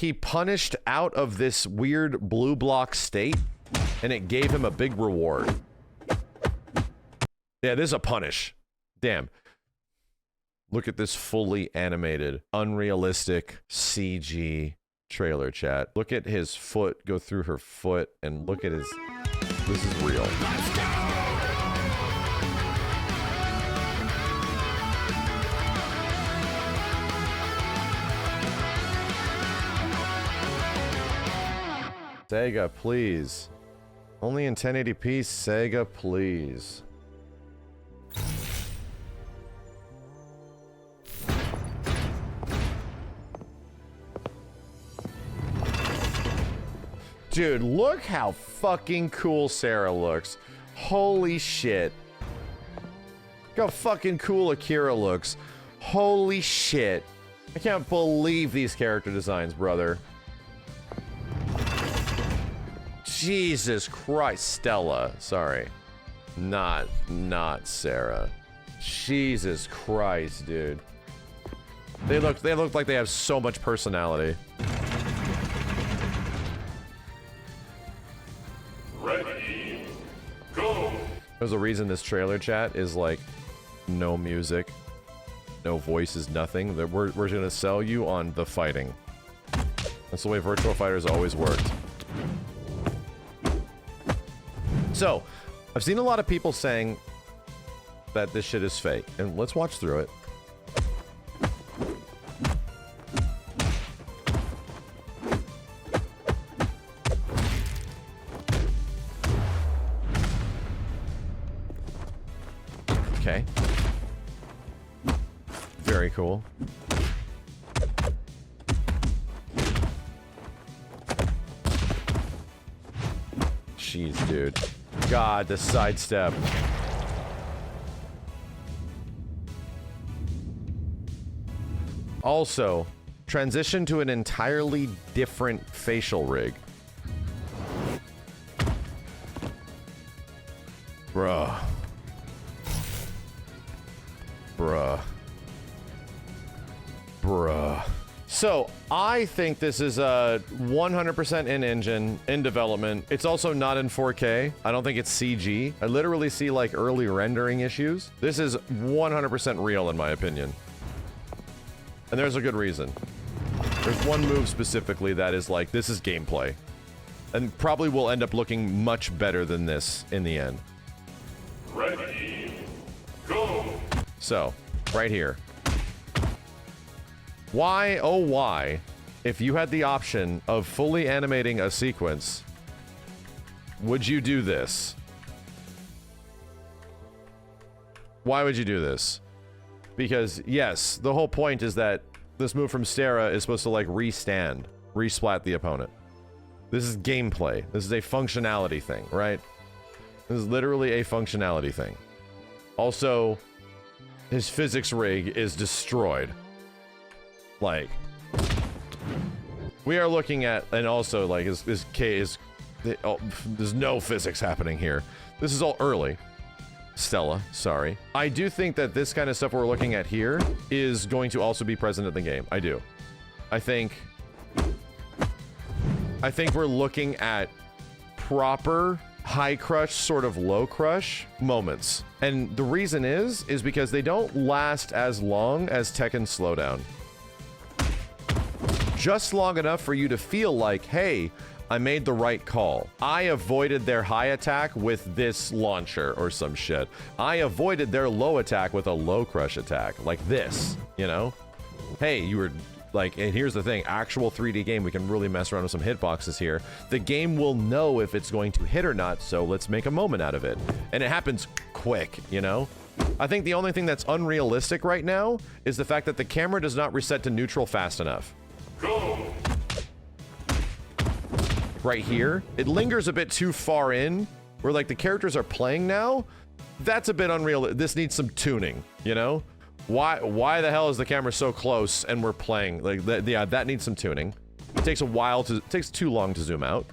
he punished out of this weird blue block state, and it gave him a big reward. Yeah, this is a punish. Damn. Look at this fully animated, unrealistic CG trailer chat. Look at his foot go through her foot, and look at his... This is real. Let's go! Sega, please. Only in 1080p, Sega, please. Dude, look how fucking cool Sarah looks. Holy shit. Look how fucking cool Akira looks. Holy shit. I can't believe these character designs, brother. Jesus Christ, Stella. Sorry. Not Sarah. Jesus Christ, dude. They look like they have so much personality. Ready, go. There's a reason this trailer chat is like no music, no voices, nothing. We're gonna sell you on the fighting. That's the way Virtua Fighter's always worked. So, I've seen a lot of people saying that this shit is fake, and let's watch through it. Okay. Very cool. Jeez, dude. God, the sidestep. Also, transition to an entirely different facial rig. Bruh. Bruh. Bruh. So, I think this is 100% in-engine, in development. It's also not in 4K. I don't think it's CG. I literally see, like, early rendering issues. This is 100% real, in my opinion. And there's a good reason. There's one move specifically that is like, this is gameplay. And probably will end up looking much better than this in the end. Ready, go. So, right here. Why, oh why, if you had the option of fully animating a sequence, would you do this? Why would you do this? Because, yes, the whole point is that this move from Stera is supposed to, like, re-stand, re-splat the opponent. This is gameplay. This is a functionality thing, right? This is literally a functionality thing. Also, his physics rig is destroyed. Like, we are looking at, and also, like, his K is, there's no physics happening here. This is all early. Stella, sorry. I do think that this kind of stuff we're looking at here is going to also be present in the game. I do. I think we're looking at proper high crush, sort of low crush moments. And the reason is because they don't last as long as Tekken Slowdown. Just long enough for you to feel like, hey, I made the right call. I avoided their high attack with this launcher or some shit. I avoided their low attack with a low crush attack, like this, you know? Hey, you were like, and here's the thing, actual 3D game, we can really mess around with some hitboxes here. The game will know if it's going to hit or not, so let's make a moment out of it. And it happens quick, you know? I think the only thing that's unrealistic right now is the fact that the camera does not reset to neutral fast enough. Go. Right here, it lingers a bit too far in, where like the characters are playing now. That's a bit unreal. This needs some tuning, you know? Why the hell is the camera so close and we're playing? Like, yeah, that needs some tuning. It takes a while to, it takes too long to zoom out.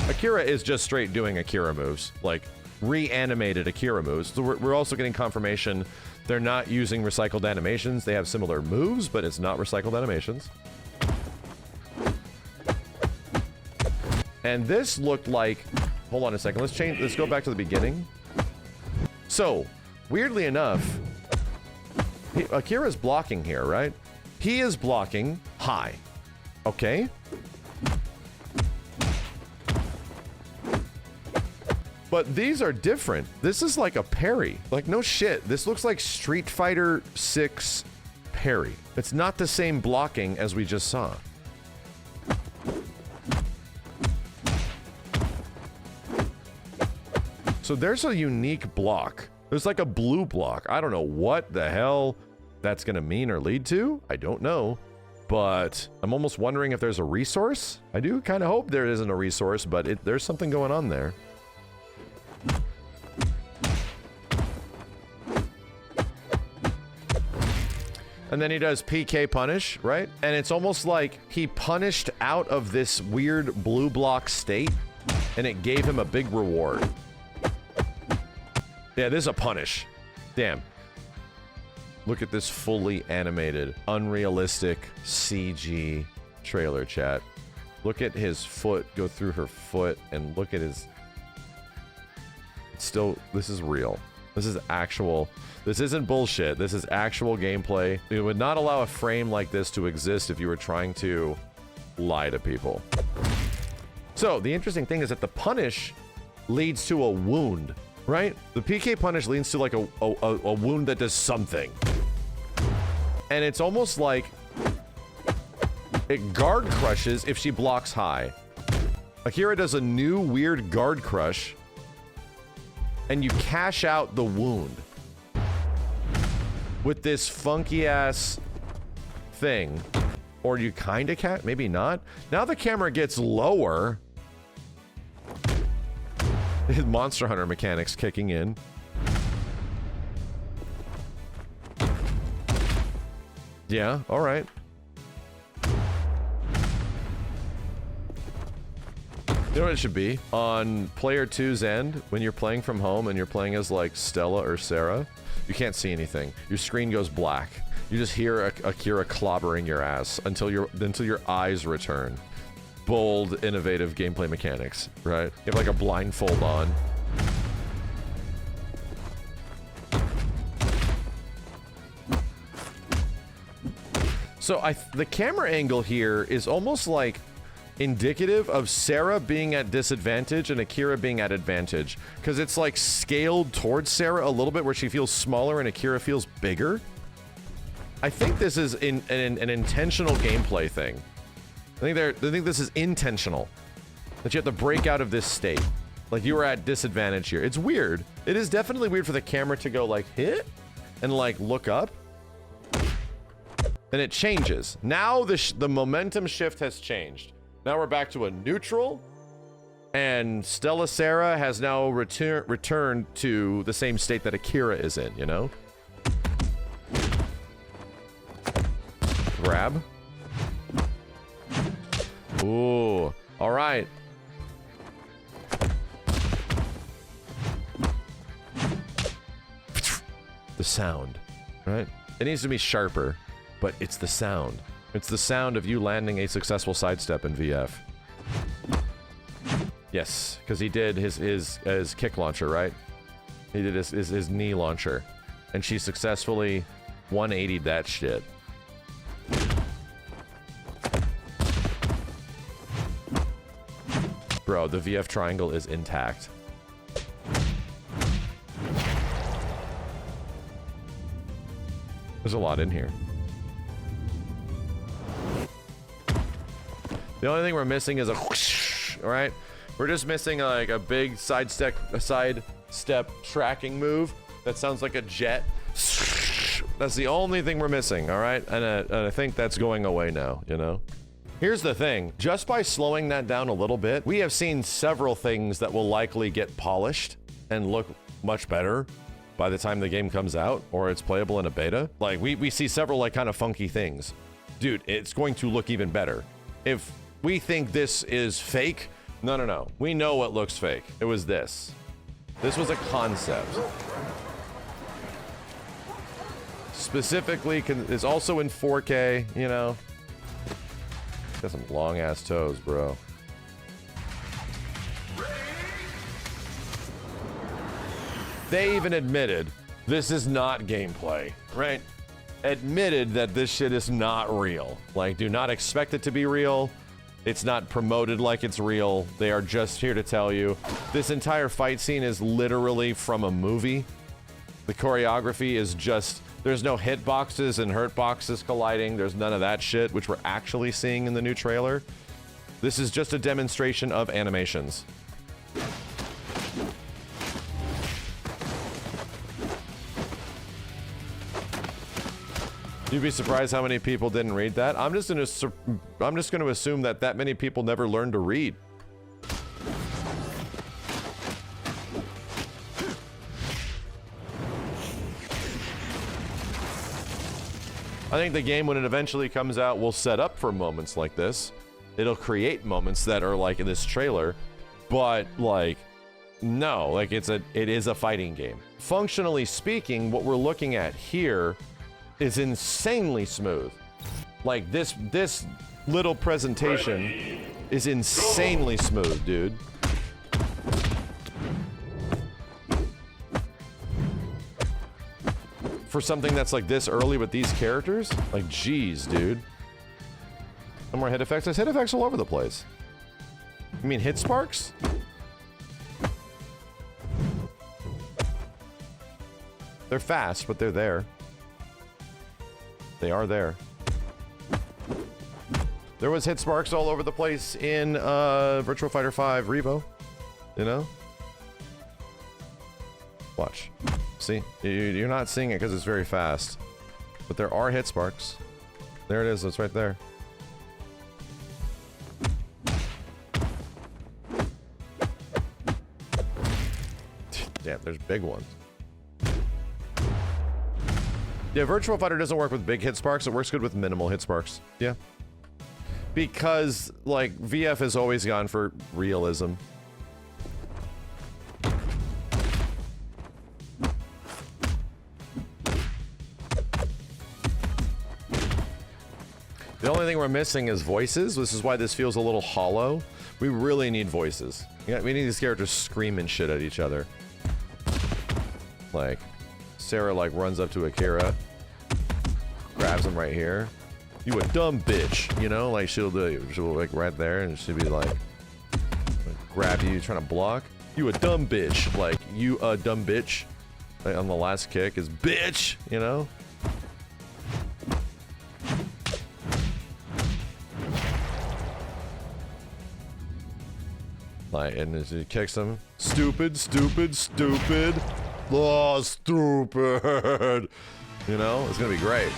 Akira is just straight doing Akira moves, like reanimated Akira moves. So we're also getting confirmation They're not using recycled animations. They have similar moves, but it's not recycled animations. And this looked like... Hold on a second. Let's go back to the beginning. So, weirdly enough, Akira's blocking here, right? He is blocking high. Okay? But these are different. This is like a parry. Like, no shit. This looks like Street Fighter 6 parry. It's not the same blocking as we just saw. So there's a unique block. There's like a blue block. I don't know what the hell that's gonna mean or lead to. I don't know. But I'm almost wondering if there's a resource. I do kind of hope there isn't a resource, but there's something going on there. And then he does PK punish, right? And it's almost like he punished out of this weird blue block state, and it gave him a big reward. Yeah, this is a punish. Damn. Look at this fully animated, unrealistic CG trailer, chat. Look at his foot go through her foot, and look at his... Still, this is real. This is actual... This isn't bullshit. This is actual gameplay. It would not allow a frame like this to exist if you were trying to lie to people. So, the interesting thing is that the punish leads to a wound, right? The PK punish leads to like a wound that does something. And it's almost like it guard crushes if she blocks high. Akira does a new weird guard crush, and you cash out the wound with this funky ass thing. Or you kind of maybe not. Now the camera gets lower. Monster Hunter mechanics kicking in. Yeah, all right. You know what it should be? On player 2's end, when you're playing from home and you're playing as like Stella or Sarah, you can't see anything. Your screen goes black. You just hear Akira clobbering your ass until your eyes return. Bold, innovative gameplay mechanics, right? You have like a blindfold on. So the camera angle here is almost like indicative of Sarah being at disadvantage and Akira being at advantage, because it's like scaled towards Sarah a little bit where she feels smaller and Akira feels bigger. I think this is an intentional gameplay thing. I think this is intentional, that you have to break out of this state. Like you were at disadvantage here. It's weird. It is definitely weird for the camera to go like hit and like look up. And it changes. Now the momentum shift has changed. Now we're back to a neutral, and Stella Sarah has now returned to the same state that Akira is in, you know? Grab. Ooh, all right. The sound, right? It needs to be sharper, but it's the sound. It's the sound of you landing a successful sidestep in VF. Yes, because he did his kick launcher, right? He did his knee launcher, and she successfully 180'd that shit. Bro, the VF triangle is intact. There's a lot in here. The only thing we're missing is a whoosh, all right? We're just missing like a big sidestep tracking move that sounds like a jet. That's the only thing we're missing, all right? And I think that's going away now, you know? Here's the thing. Just by slowing that down a little bit, we have seen several things that will likely get polished and look much better by the time the game comes out or it's playable in a beta. Like, we see several like kind of funky things. Dude, it's going to look even better. If we think this is fake, no. We know what looks fake. It was this. This was a concept. specifically is also in 4K, you know. Got some long ass toes, bro. They even admitted this is not gameplay, right? Admitted that this shit is not real. Like, do not expect it to be real. It's not promoted like it's real. They are just here to tell you this entire fight scene is literally from a movie. The choreography is just, there's no hitboxes and hurt boxes colliding. There's none of that shit, which we're actually seeing in the new trailer. This is just a demonstration of animations. You'd be surprised how many people didn't read that. I'm just gonna assume that many people never learned to read. I think the game, when it eventually comes out, will set up for moments like this. It'll create moments that are like in this trailer, but like, no, like it is a fighting game. Functionally speaking, what we're looking at here is insanely smooth. Like this little presentation is insanely smooth, dude. For something that's like this early with these characters, like geez, dude. No more hit effects. There's hit effects all over the place. You mean hit sparks? They're fast, but they're there. They are there. There was hit sparks all over the place in Virtua Fighter 5 Revo. You know? Watch. See? You're not seeing it because it's very fast. But there are hit sparks. There it is. It's right there. Damn, there's big ones. Yeah, Virtua Fighter doesn't work with big hit sparks. It works good with minimal hit sparks. Yeah. Because, like, VF has always gone for realism. The only thing we're missing is voices. This is why this feels a little hollow. We really need voices. Yeah, we need these characters screaming shit at each other. Like, Sarah, like, runs up to Akira. Grabs him right here. You a dumb bitch, you know? Like, she'll like right there, and she'll be like grab you, trying to block. You a dumb bitch. Like, you a dumb bitch. Like, on the last kick is bitch, you know? Like, and as he kicks him, stupid, stupid, stupid. Oh, stupid. You know, it's gonna be great.